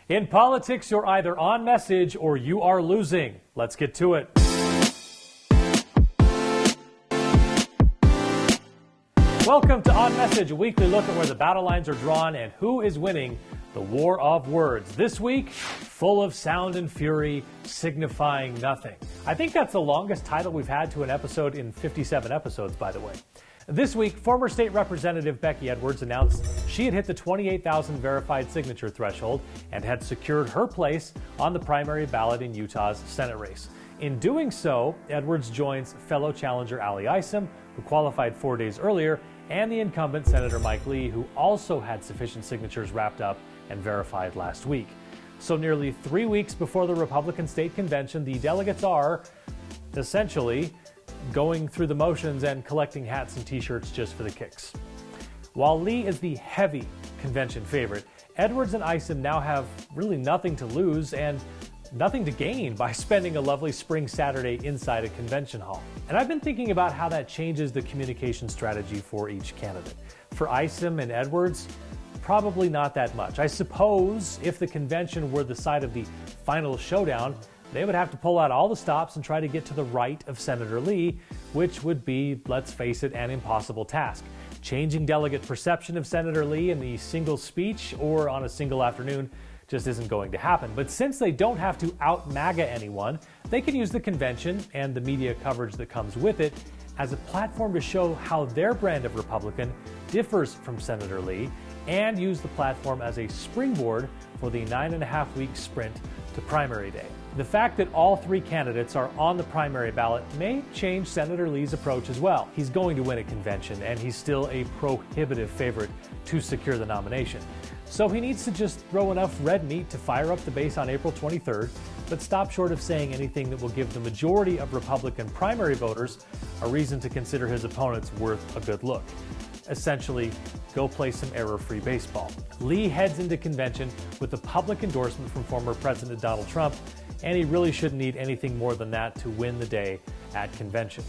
In politics, you're either on message or you are losing. Let's get to it. Welcome to On Message, a weekly look at where the battle lines are drawn and who is winning the war of words. This week, full of sound and fury, signifying nothing. I think that's the longest title we've had to an episode in 57 episodes, by the way. This week, former state representative Becky Edwards announced she had hit the 28,000 verified signature threshold and had secured her place on the primary ballot in Utah's Senate race. In doing so, Edwards joins fellow challenger Ali Isom, who qualified 4 days earlier, and the incumbent Senator Mike Lee, who also had sufficient signatures wrapped up and verified last week. So nearly 3 weeks before the Republican State Convention, the delegates are essentially going through the motions and collecting hats and t-shirts just for the kicks. While Lee is the heavy convention favorite, Edwards and Isom now have really nothing to lose and nothing to gain by spending a lovely spring Saturday inside a convention hall. And I've been thinking about how that changes the communication strategy for each candidate. For Isom and Edwards, probably not that much. I suppose if the convention were the site of the final showdown, they would have to pull out all the stops and try to get to the right of Senator Lee, which would be, let's face it, an impossible task. Changing delegate perception of Senator Lee in the single speech or on a single afternoon just isn't going to happen. But since they don't have to out-MAGA anyone, they can use the convention and the media coverage that comes with it as a platform to show how their brand of Republican differs from Senator Lee and use the platform as a springboard for the 9.5-week sprint to primary day. The fact that all three candidates are on the primary ballot may change Senator Lee's approach as well. He's going to win a convention, and he's still a prohibitive favorite to secure the nomination. So he needs to just throw enough red meat to fire up the base on April 23rd, but stop short of saying anything that will give the majority of Republican primary voters a reason to consider his opponents worth a good look. Essentially, go play some error-free baseball. Lee heads into convention with a public endorsement from former President Donald Trump, and he really shouldn't need anything more than that to win the day at convention.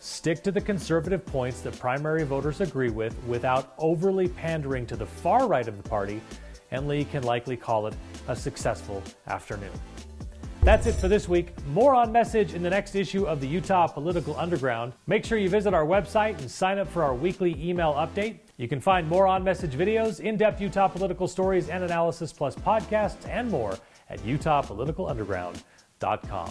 Stick to the conservative points that primary voters agree with without overly pandering to the far right of the party, and Lee can likely call it a successful afternoon. That's it for this week. More On Message in the next issue of the Utah Political Underground. Make sure you visit our website and sign up for our weekly email update. You can find more On Message videos, in-depth Utah political stories and analysis, plus podcasts and more at utahpoliticalunderground.com.